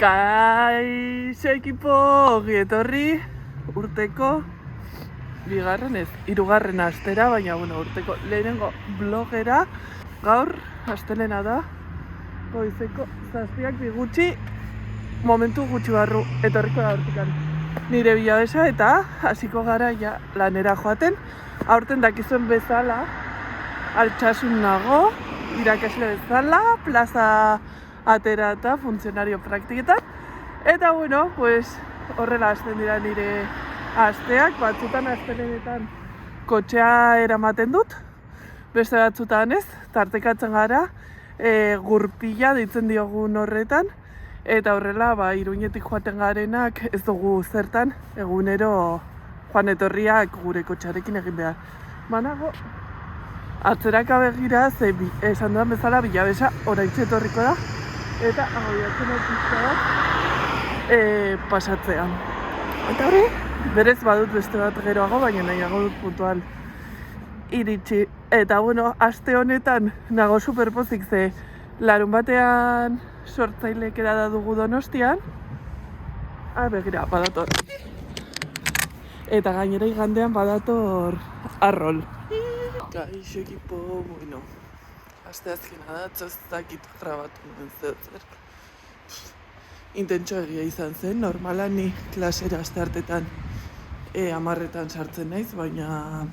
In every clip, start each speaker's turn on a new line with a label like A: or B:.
A: Kaixo ekipo, etorri urteko bigarren ez, hirugarren astera, baina urteko lehenengo blogera. Gaur astelena da, goizeko 7 gutxi, momentu gutxi barru etorriko da hortikan nire Bilabesa eta hasiko gara ja lanera joaten. Aurten dakizuen bezala, altsasun nago, irakasle bezala, plaza atera eta funtzionario praktiketan. Eta horrela hasten dira nire asteak, batzutan astelenetan kotxea eramaten dut, beste batzutan ez, tartekatzen gara, gurpila deitzen diogun horretan, eta horrela Iruñetik joaten garenak ez dugu zertan egunero joan etorriak gure kotxearekin egin behar. Banago, atzeraka begira, esan dudan bezala Bilabesa oraintxe etorriko da, eta agobiatzen pizka bat pasatzean. Eta hori, berez badut beste bat geroago, baina nahiago dut puntual iritsi. Eta aste honetan nago superpozik ze larun batean sortzaileek edada dugu Donostian. Begira, badator. Eta gainera igandean badator Arrol. Kaixo ekipo, asteazkena da, txostakit grabatu nuen zer. Intentxo egia izan zen, normala ni klasera asteartetan 10:00 sartzen naiz, baina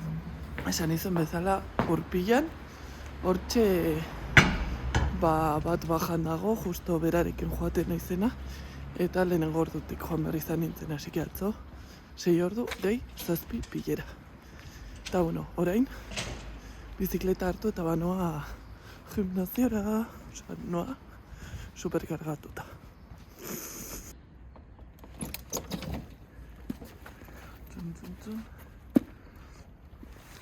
A: esan izan bezala gurpilan, hortxe bat bajan dago, justo berarekin joaten naizena, eta lehenengo ordutik joan behar izan nintzen hasiki atzo, 6 ordu, gehi, 7 pilera. Eta orain, bizikleta hartu eta banoa gimnaziora, noa superkargatuta.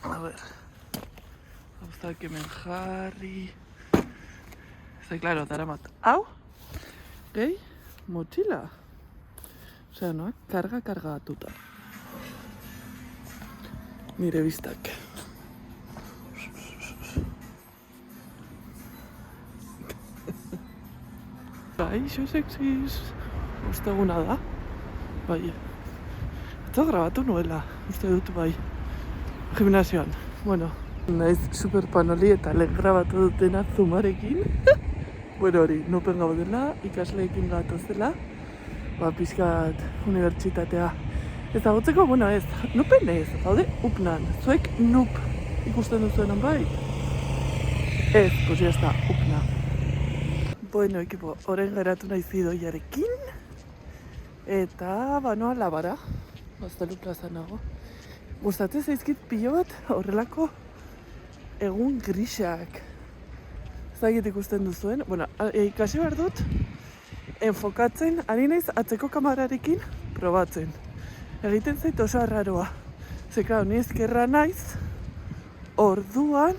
A: A ver, gauzak hemen jarri. Ze, klaro, daramat. Hau, gehi, motxila. Osea, noa, kargatuta. Nire biztak. Kaixo sexiz, osteguna da, bai, eta grabatu nuela, uste dut bai, gimnazioan, naiz superpanoli eta lehen grabatu dutena Zumarekin, hori, nupen gaudela, ikasleekin gatozela, pixkat unibertsitatea ezagutzeko, ez, nupen ez, gaude upnan, zuek nup ikusten duzuenan bai? Ez, ya está, upna. Ekipo, orain geratu nahi zidoiarekin eta banoa labara, Gaztelu plaza nago. Gustatzen zaizkit pilo bat horrelako egun grisak. Zagit ikusten duzuen, ikasi behar dut enfokatzen, ari naiz atzeko kamararekin probatzen. Egiten zait oso arraroa. Ze, ni ezkerra naiz, orduan,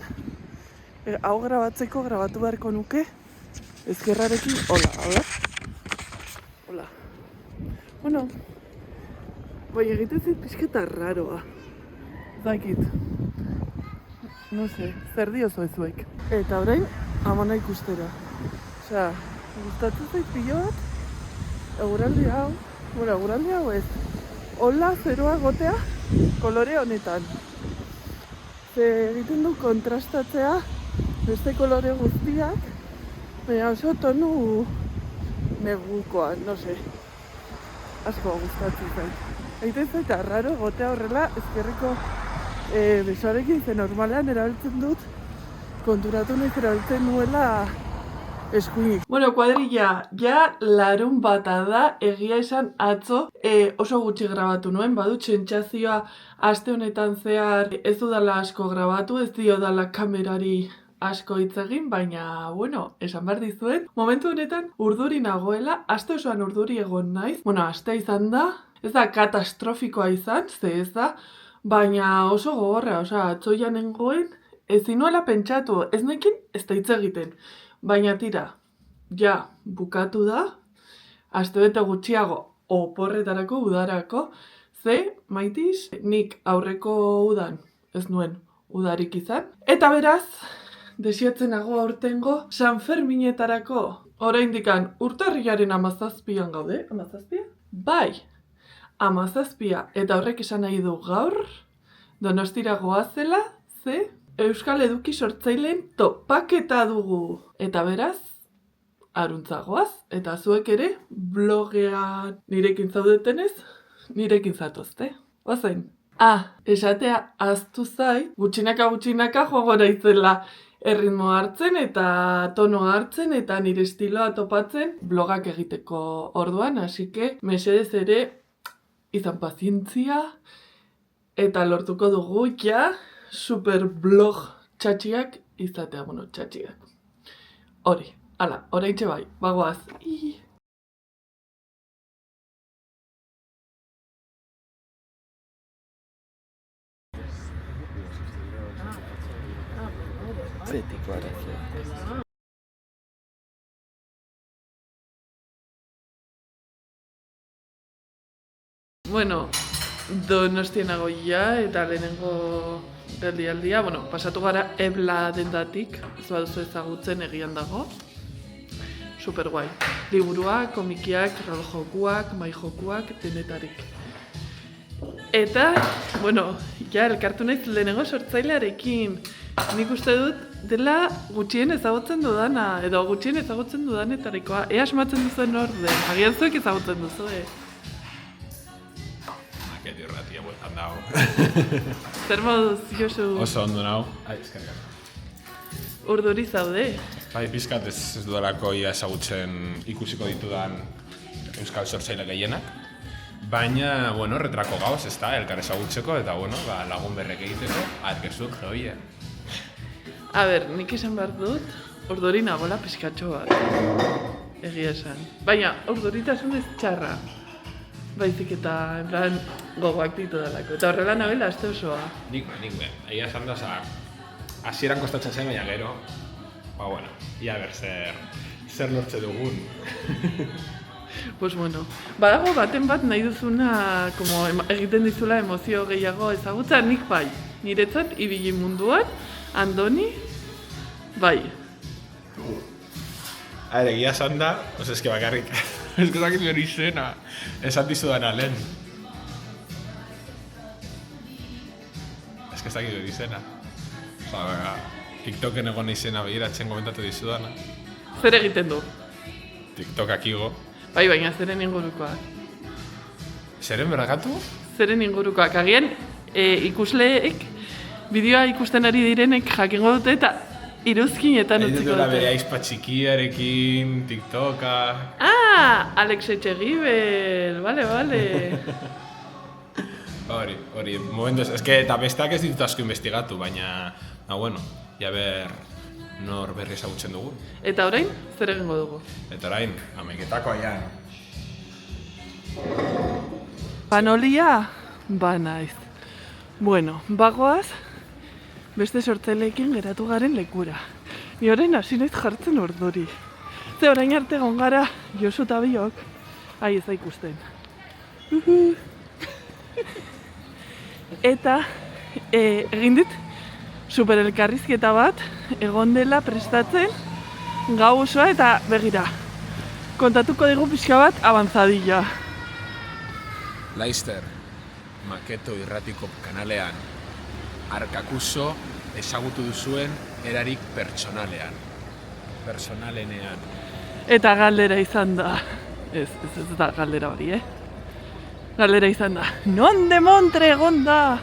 A: hau grabatzeko grabatu beharko nuke, ezkerrarekin, hola. Egiten zait pixketa raroa. Zakit. No se, zer diozu ezuek. Eta orain, amona ikustera. Osea, gustatzen zait pilo bat, eguraldi hau ez. Hola, zeroa gotea, kolore honetan. Ze egiten du kontrastatzea, beste kolore guztiak, baina oso tonu negukoa, asko gustatzen zait. Egiten zait arraro egotea horrela ezkerreko besoarekin, ze normalean erabiltzen dut, konturatu nahiz erabiltzen nuela eskuinik. Kuadrilla, ja larun bata da, egia esan atzo oso gutxi grabatu nuen, badut sentsazioa aste honetan zehar ez dudala asko grabatu, ez diodala kamerari asko hitz egin, baina, esan behar dizuet, momentu honetan urduri nagoela, aste osoan urduri egon naiz, astea izan da, ez da katastrofikoa izan, ze ez da, baina oso gogorra, atzoian nengoen, ezin nuela pentsatu, ez nekin ez da hitz egiten, baina tira, ja, bukatu da, astebete gutxiago oporretarako, udarako, ze, maitiz, nik aurreko udan ez nuen udarik izan, eta beraz, desiotzen nago aurtengo San Ferminetarako Oraindikan urtarrilaren 17an gaude, 17? Bai, 17, eta horrek esan nahi du gaur, Donostira goazela, ze Euskal Eduki sortzaileen topaketa dugu. Eta beraz, aruntza goaz, eta zuek ere blogean nirekin zaudetenez, nirekin zatozte. Oazen. Esatea ahaztu zait, gutxinaka joango naizela erritmo hartzen eta tono hartzen eta nire estiloa topatzen blogak egiteko orduan, asike mesedez ere izan pazientzia eta lortuko dugu ja super blog txatxiak izatea, txatxiak. Hori, oraintxe bai, bagoaz. Betiko arazoa. Bueno, Donostien nagoia eta lehenengo geldialdia, pasatu gara Ebla dendatik, ez baduzu ezagutzen egian dago. Super guai. Liburuak, komikiak, jokuak, mai jokuak, denetarik. Eta, ja elkartu naiz lehenengo sortzailearekin. Nik uste dut dela gutxien ezagutzen dudana, edo gutxien ezagutzen dudanetarikoa. Ea asmatzen duzuen orden, agian zuek ezagutzen duzu,
B: Aketi irratia bueltan dago.
A: Zer moduz, Josu?
B: Oso ondo nago. Eskerrik.
A: Urduri zaude.
B: Bai, pizkat ez dudalako ia ezagutzen ikusiko ditudan euskal sortzaile gehienak. Baina, retrako gauz, elkar ezagutzeko eta, lagun berrek egiteko, arkezuk, joie.
A: A ber, nik esan behar dut, urduri nagola pizkatxo bat. Egia esan. Baina, urduritasun ez txarra. Baizik eta, en plan, gogoak ditu dalako. Eta horrela nabela aste osoa.
B: Nik egia esan da, hasieran kostatzen zen, baina gero, ia ber, zer lortze dugun.
A: Pues badago baten bat nahi duzuna, egiten dizula emozio gehiago ezagutza, nik bai. Niretzat, ibili munduan, Andoni, bai.
B: Egia esan da, eske bakarrik, eske zakit beri izena, esan dizudana lehen. Eske zakit beri izena. TikToken egon izena behiratzen komentatu dizudana.
A: Zer egiten du?
B: TikTokak igo.
A: Bai, baina zeren ingurukoak.
B: Zeren berrakatu?
A: Zeren ingurukoak. Agian ikusleek, bideoa ikusten ari direnek jakingo dute eta iruzkinetan utziko dute.
B: Dutela bere aizpa txikiarekin, TikToka...
A: Alex Etxegibel, bale.
B: Hori, momentuz, eta besteak ez ditut asko investigatu, baina, ja ber, nor berri ezagutzen dugu.
A: Eta orain, zer egingo dugu?
B: Eta orain, ameketako aian.
A: Panolia, naiz. Bagoaz, beste sortzaileekin geratu garen lekura. Ni orain hasi naiz jartzen urduri. Ze orain arte egon gara Josu eta biok, ez da ikusten. Eta egin dit super elkarrizketa bat egon dela prestatzen gau osoa eta begira. Kontatuko digu pixka bat avanzadilla.
B: Laster, Maketo irratiko kanalean, Arkakuso ezagutu duzuen erarik pertsonalean. Personalenean.
A: Eta galdera izan da. Ez da galdera hori, Galdera izan da. Non de montre egon da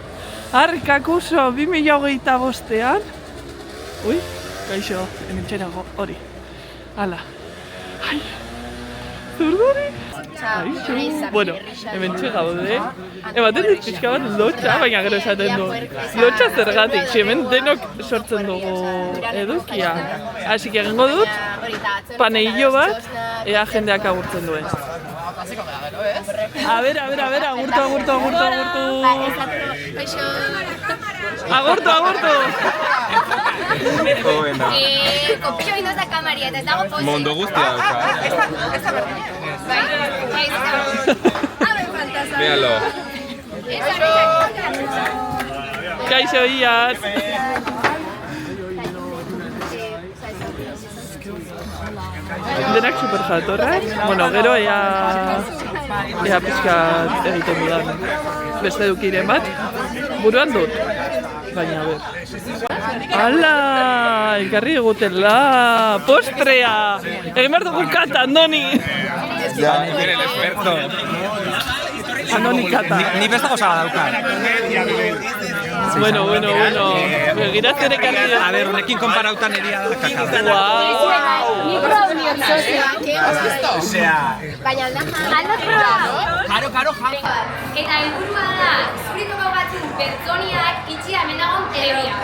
A: Arkakuso 2025an? Ui, kaixo, hementxerago hori. Hala. Ai, zurduri? Kaixo. Hementxe gaude. Ematen dit pixka bat lotxa, baina gero esaten du. Lotxa zergatik, hemen denok sortzen dugu edukia. Asik egingo dut, paneillo bat, ea jendeak agurtzen duen. A ber, agurtu. Agurtu.
C: Kopillo bindu ez da kamaria, eta ez dago pozik.
B: Mondo guztia dauka.
C: Ez da berdina.
B: Véalo.
A: Kaixo iaz. denak super jatorrak. Bueno, gero ea pixkat egiten dudan. Beste edukiren bat, buruan dut. Baina, a ber. Ala, elkarri egutela, postrea! Egin behar dugu kata, Andoni!
D: Ja, nik el experto.
A: Andoni kata.
D: Ni beste gozaga daukat.
A: Bueno. Begira zer ekarri dut.
D: A ver, honekin konparautan eria da kakada.
A: Guau!
C: Ni brownie sosia.
D: Osea...
C: Baina alda probado.
D: Karo,
C: Eta helburua da, zuriko gaugatzen pertsoniak itxia hemen dagoen erdia.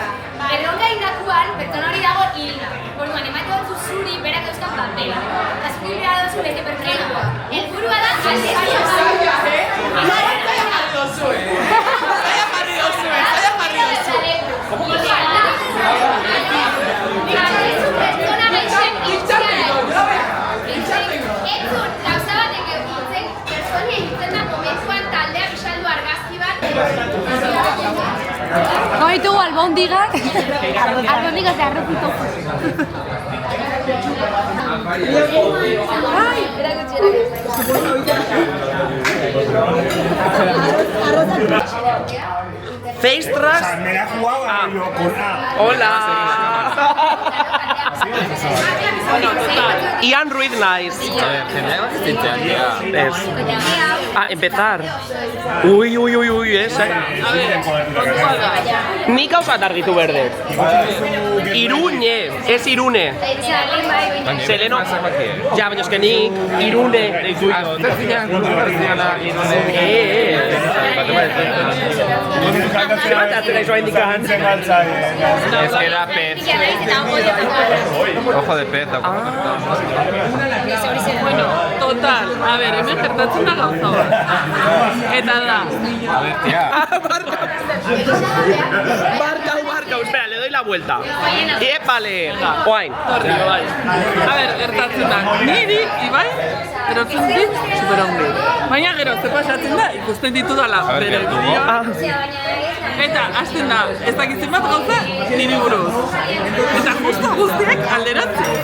C: Erronka indakuan, pertsona hori dago hilda. Orduan, emate batzu zuri, berak euskan papela. Eta zuri behar dozu beste pertsona. Helburua da, Goitugu albondigak, albondigak de arroz y tofu.
A: Face tracks.
E: Me la he jugado con A.
A: Hola.
F: Ian Ruiz Nice. Es. Empezar. Uy, Nik gauza argitu berde. Iruñe, ez Irune. Seleno. Ja, baina eske nik Irune. Batatzen aizu indikan.
D: Es que era pez. Ojo de pez.
A: Bueno, total. A ver, hemen gertatzen da gauza bat. Eta da.
D: A ver, tía.
F: Barca, espera, le doy la vuelta. Epale. Oain.
A: Torrio, bai. A ver, gertatzen da. Niri, Ibai, erotzen dit, superongi. Baina gero, ze pasatzen da, ikusten ditudala bere bideo. Eta, hasten da, ez dakitzen bat gauza, niri buruz. Eta justo guztiak alderatzen.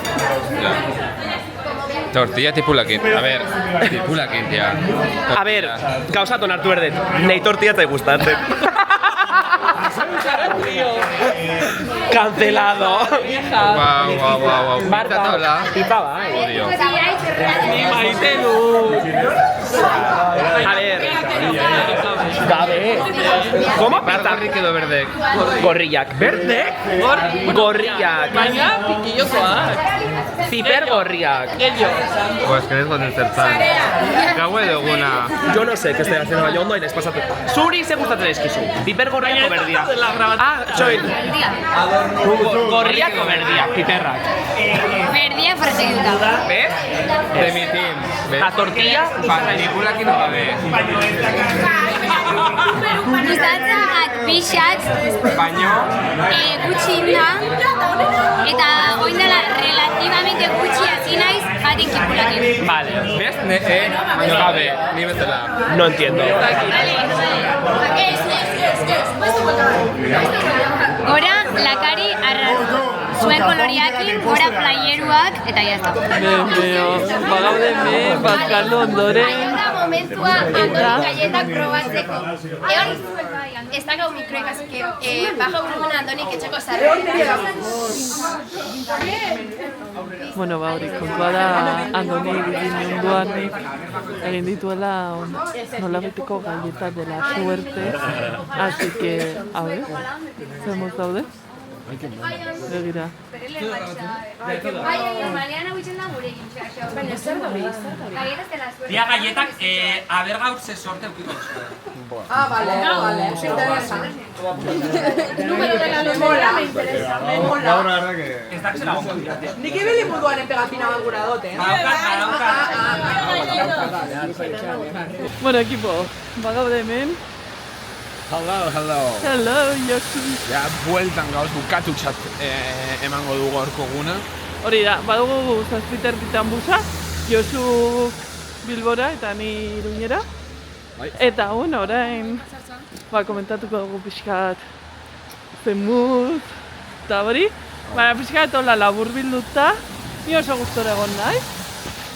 D: Tortilla tipulakin. A ver, tipulakin, tía.
F: A ver, gauzatu nartu erdet. Nei tortilla eta gustatzen. Cancelado.
D: Guau.
F: Barca. Pipa bai.
D: Odio.
A: Ni maite dut.
F: A ver. Gabe. ¿Cómo?
D: Batarrik edo berdek.
F: Gorriak. ¿Berdek? Gorriak.
A: Baina, pikillokoak.
F: Ziper gorriak.
A: Ello.
D: Pues que ez goten zertan. Gaue duguna.
F: Yo no sé qué estoy haciendo, baina ondo inez pasatu. Zuri ze gustatzen eskizu. Ziper gorriako berdia. Ah, soin. Gorriako berdia, piperrak.
C: Berdia perseguituta.
F: ¿Ves?
D: De mi team.
F: La tortilla.
D: Tipulakin no gabe.
C: Gustatzak pixat,
D: Baino.
C: gutxi da, eta oindela relativamente gutxi hasi naiz jaten kipulakin.
F: Vale.
D: ¿Ves? Baino gabe. Ni bezala.
F: No entiendo.
C: Gora, lakari, arrazu. Zuen koloriakin, gora playeruak, eta jazta.
A: Bagaude bazkaldu ondoren.
C: Da momentua Andoni galletak probatzeko. Egon, ez da gau mikroek, así que baja volumen Andonik etxeko zarra.
A: Bueno, hori, kontua da Andoni egin munduan nik egin dituela nola betiko galletas de la suerte. Así que, a ver, zemos daude? Begira.
C: Mariana huitzen da gure egin txaxo. Baina zer da hori? Galletas de la suerte.
G: Dia galletak, a ver gaur ze sorte eukiko.
H: Vale. Número de la memoria me interesa.
G: Ez da zela gongo.
H: Nik ibili munduaren pegatina bat gura dut,
A: Bueno, equipo, bagaude hemen.
B: Hello.
A: Hello, Josu.
B: Ja, bueltan gauz bukatutxat emango dugu gaurko guna.
A: Hori da, badugu zazpitertitan busa, Josu Bilbora eta ni Iruñera. Eta, bueno, orain, komentatuko dugu pixkat zemuz, eta hori. Baina pixkat hola labur bilduta, ni oso gustora egon naiz.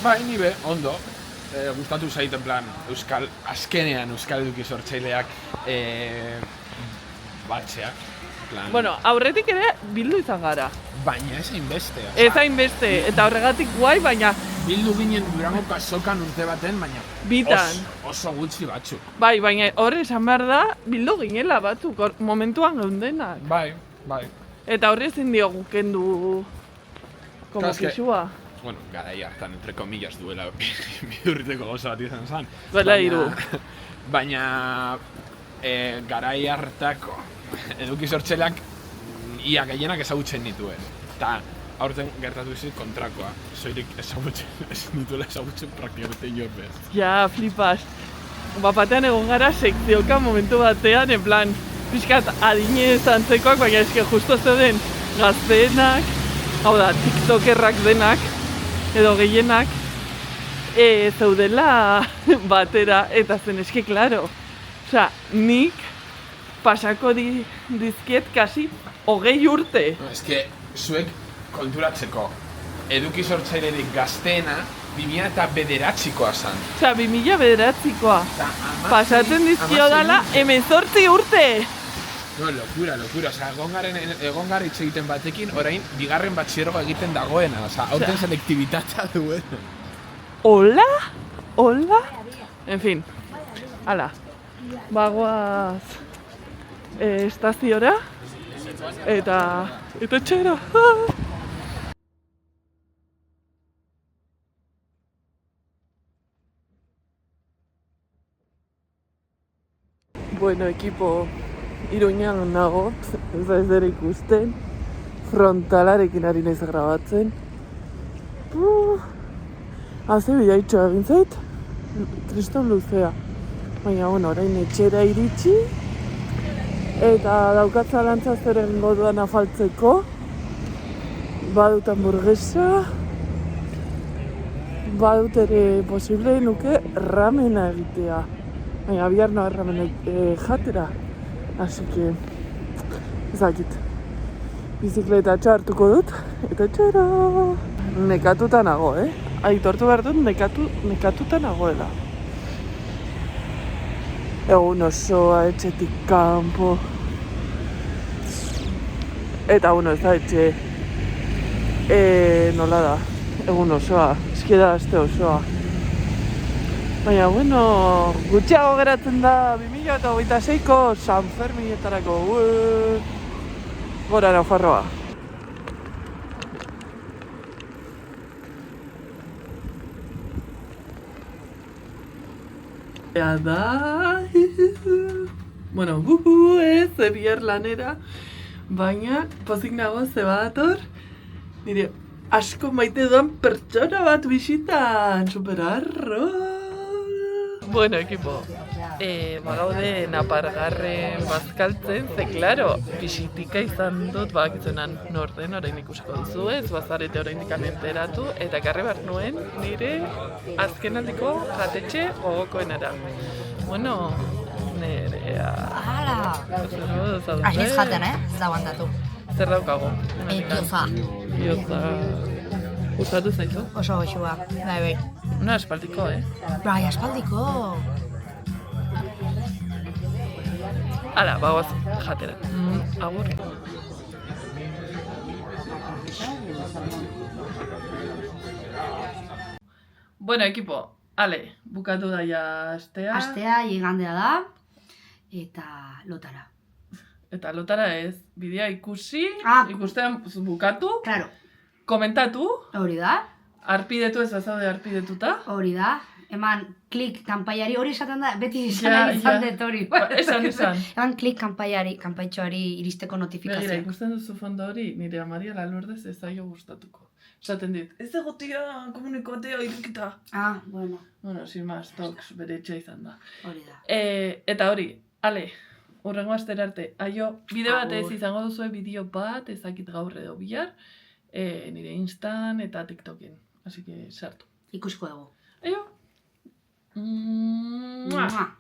B: Bai, ni be, ondo. Gustatu zait, en plan, azkenean Euskal Eduki Sortzaileak batzeak.
A: Bueno, aurretik ere bildu izan gara.
B: Baina ez hainbeste.
A: Ez hainbeste, eta horregatik guai, baina
B: Bildu ginen Durango kasokan urte baten, baina
A: bitan.
B: oso gutxi batzuk.
A: Bai, baina horre esan behar da, bildu ginela batzuk, momentuan geundenak.
B: Bai.
A: Eta horre ezin diogu kendu como
B: Claro, es que-
A: pisua.
B: Bueno, garai hartan, entre comillas, duela bihurriteko gauza bat izan zen.
A: Duela hiru.
B: Baina garai hartako eduki sortzaileak ia gehienak ezagutzen nituen. Eta aurten gertatu izit kontrakoa. Soilik ez nituela ezagutzen praktikamente inor bez.
A: Ja, flipas. Bapatean egon gara sekzioka momentu batean, en plan, pixkat adinez antzekoak, baina eske justo zeuden gazteenak, hau da, tiktokerrak denak, edo gehienak, zeudela batera, eta zen eske, klaro. Osea, nik pasako dizkiet kasi 20 urte.
B: No, eske, zuek konturatzeko eduki sortzailerik gazteena 2009koa zen.
A: Osea, 2009koa. Pasatzen dizkio dala 18 urte!
B: No, locura. Osea, egon gara hitz egiten batekin, orain bigarren batxiergoa egiten dagoena. Osea, aurten selektibitatea duena.
A: Hola? En fin, hala. Bagoaz estaziora eta etxera. Bueno, ekipo, Iruñan nago, ez da ez ere ikusten, frontalarekin ari naiz grabatzen. Haze bidaitxo egin zait, kriston luzea. Baina, bueno, orain etxera iritsi, eta daukat zalantza zer egingo duan afaltzeko. Badut hamburguesa, badut ere posible nuke ramena egitea. Baina, bihar noa ramena jatera. Así que, ezakit. Bizikletatxo hartuko dut, eta etxera. Nekatuta nago, Aitortu behar dut nekatuta nagoela. Egun osoa etxetik kanpo. Eta, bueno, ez da etxe. Nola da, egun osoa, eski da aste osoa. Baina, bueno, gutxiago geratzen da 2026ko San Ferminetarako. Gora Nafarroa. Da. Bueno, ez, bihar lanera, baina pozik nago ze badator, nire asko maite duan pertsona bat bisitan, superarro. Bueno, ekipo, bagaude napargarren bazkaltzen, ze klaro, bisitika izan dut, bakitzenan norden, orain ikusiko duzu ez, bazarete orain dikan enteratu, eta ekarri behar nuen nire azkenaldiko jatetxe gogokoenera. Bueno, nerea...
C: Hala! Ainiz jaten, ez da guantatu.
A: Zer daukago?
C: Bioza.
A: Bioza... Gustatu zaizu?
C: Oso goxua, bai.
A: Una espaldiko,
C: Bai, aspaldiko.
A: Hala, bagoaz jatera. Agur. Bueno, ekipo, ale, bukatu da ja astea.
C: Astea igandea da, eta lotara.
A: Eta lotara ez, bidea ikusi,
C: Ah.
A: ikustean bukatu,
C: Claro,
A: komentatu,
C: hori da,
A: arpidetu ez bazaude arpidetuta.
C: hori da. Eman klik kanpaiari hori esaten da, beti
A: Ja,
C: izan
A: ja.
C: dut hori.
A: Ba, esan.
C: Eman klik kanpaitxoari iristeko
A: Begira,
C: notifikazioa.
A: ikusten duzu fondo hori, nire Amaria Lalurdez ez zaio gustatuko. Esaten dit, ez egotia komunikoatea irikita.
C: Ah, bueno,
A: Bueno, sin más, toks bere etxea izan da.
C: hori da.
A: Eta hori, ale, hurrengo astera arte. Aio, bide bat ez
C: Agur.
A: izango duzue bideo bat, ezakit gaur edo bihar, nire Instan eta TikToken. Así que, sartu.
C: Ikusiko dugu.
A: Aio!
C: Mua.